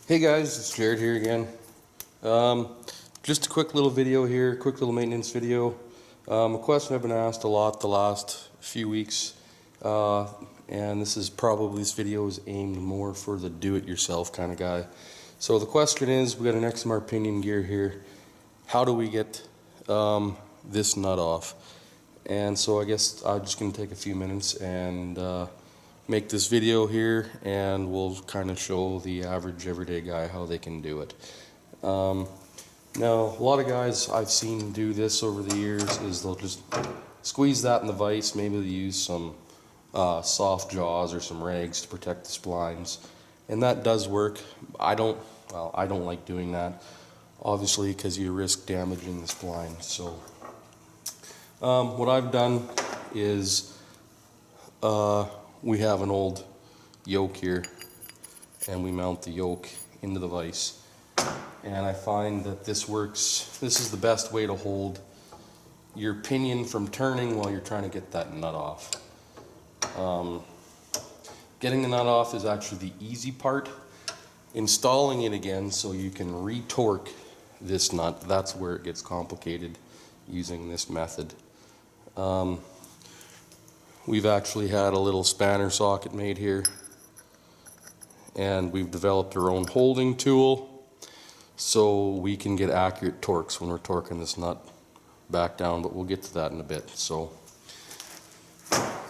Hey guys, it's Jared here again. Just a quick little video here, quick little maintenance video. A question I've been asked a lot the last few weeks, and this video is aimed more for the do-it-yourself kind of guy. So the question is, we got an XMR pinion gear here. How do we get this nut off? And so I guess I'm just going to take a few minutes and make this video here, and we'll kind of show the average everyday guy how they can do it. Now, a lot of guys I've seen do this over the years is they'll just squeeze that in the vise. Maybe they'll use some soft jaws or some rags to protect the splines, and that does work. I don't like doing that, obviously, because you risk damaging the spline. So what I've done is we have an old yoke here, and we mount the yoke into the vise, and I find that this works. This is the best way to hold your pinion from turning while you're trying to get that nut off. Getting the nut off is actually the easy part. Installing it again so you can re-torque this nut, that's where it gets complicated using this method. We've actually had a little spanner socket made here, and we've developed our own holding tool so we can get accurate torques when we're torquing this nut back down, but we'll get to that in a bit. So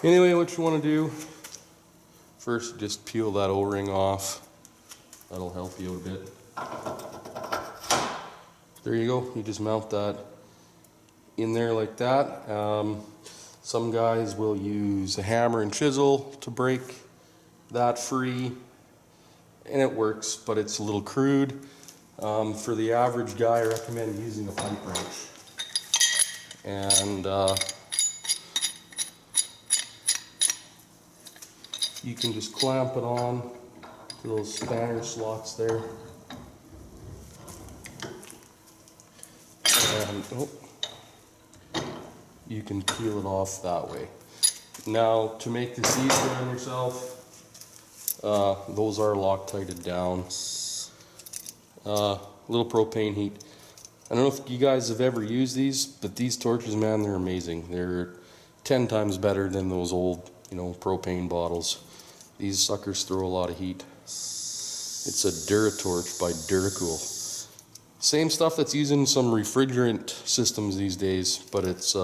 anyway, what you want to do first, just peel that O-ring off. That'll help you a bit. There you go. You just mount that in there like that. Some guys will use a hammer and chisel to break that free, and it works, but it's a little crude. For the average guy, I recommend using a pipe wrench. And you can just clamp it on to those spanner slots there. And you can peel it off that way. Now, to make this easier on yourself, those are Loctited down. Little propane heat. I don't know if you guys have ever used these, but these torches, man, they're amazing. They're 10 times better than those old, propane bottles. These suckers throw a lot of heat. It's a Duratorch by Duracool. Same stuff that's used in some refrigerant systems these days, but it's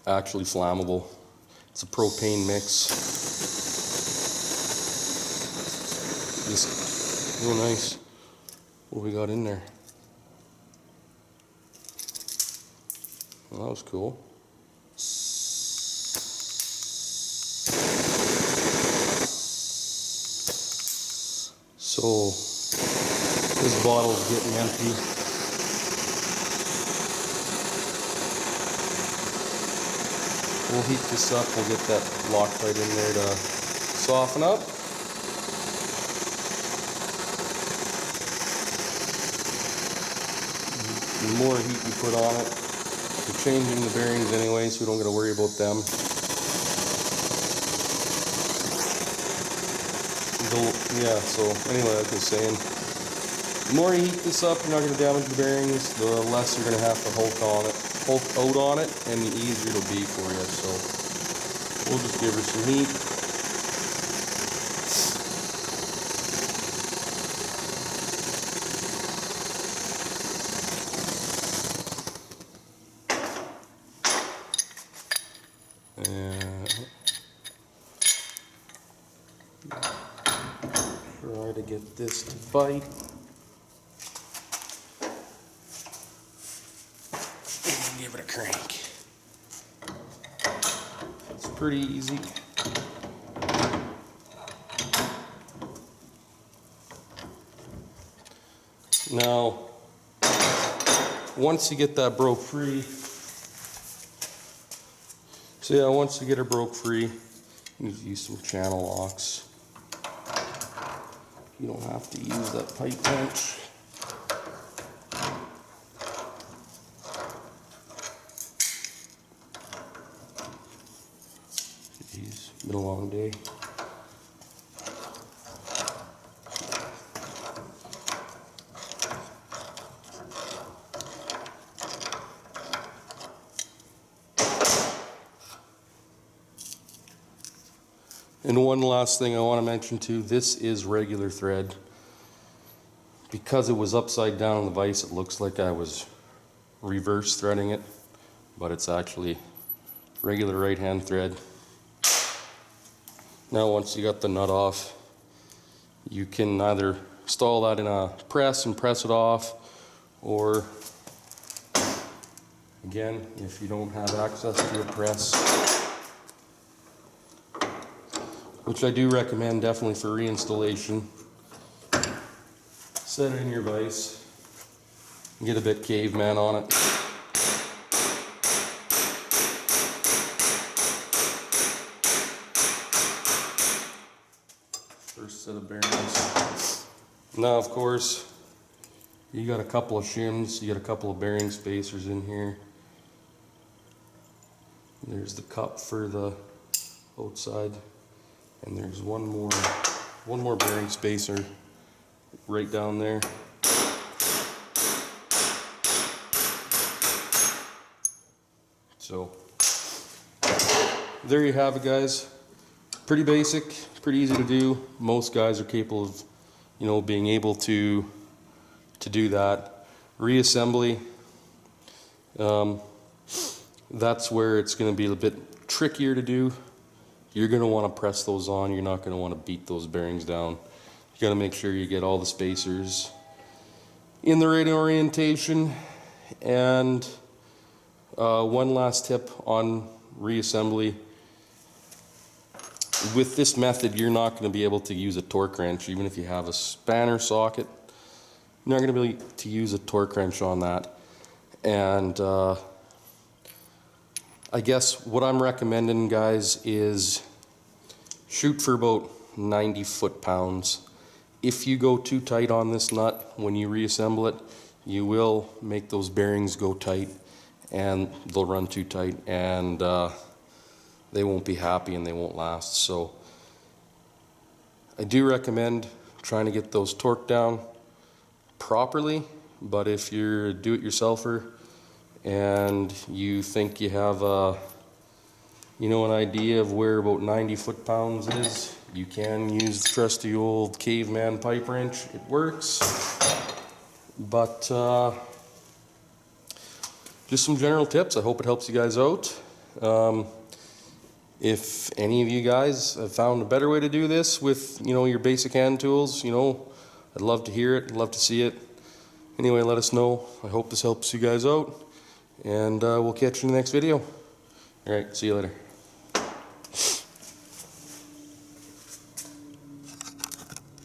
actually flammable. It's a propane mix. Just real nice. What do we got in there? Well, that was cool. So this bottle's getting empty. We'll heat this up. We'll get that Loctite in there to soften up. The more heat you put on it, we're changing the bearings anyway, so we don't got to worry about them. Yeah, so anyway, like I was saying, the more you heat this up, you're not going to damage the bearings, the less you're going to have to Hulk out on it, and the easier it'll be for you. So we'll just give her some heat. And try to get this to bite. And give it a crank. It's pretty easy. Now, once you get that broke free, once you get her broke free, you need to use some channel locks. You don't have to use that pipe wrench. Jeez, been a long day. And one last thing I want to mention too, this is regular thread. Because it was upside down on the vise, it looks like I was reverse threading it, but it's actually regular right hand thread. Now once you got the nut off, you can either install that in a press and press it off, or again, if you don't have access to a press, which I do recommend definitely for reinstallation, set it in your vise and get a bit caveman on it. First set of bearings. Now of course, you got a couple of shims, you got a couple of bearing spacers in here. There's the cup for the outside, and there's one more bearing spacer right down there. So there you have it, guys. Pretty basic, pretty easy to do. Most guys are capable of, being able to do that. Reassembly, that's where it's going to be a bit trickier to do. You're going to want to press those on. You're not going to want to beat those bearings down. You got to make sure you get all the spacers in the right orientation. And one last tip on reassembly. With this method, you're not going to be able to use a torque wrench, even if you have a spanner socket. You're not going to be able to use a torque wrench on that. And I guess what I'm recommending, guys, is shoot for about 90 foot-pounds. If you go too tight on this nut when you reassemble it, you will make those bearings go tight, and they'll run too tight, and they won't be happy and they won't last. So I do recommend trying to get those torqued down properly, but if you're a do-it-yourselfer and you think you have an idea of where about 90 foot-pounds is, you can use the trusty old caveman pipe wrench. It works. But just some general tips. I hope it helps you guys out. If any of you guys have found a better way to do this with your basic hand tools, I'd love to hear it, I'd love to see it. Anyway, let us know. I hope this helps you guys out, and we'll catch you in the next video. Alright, see you later.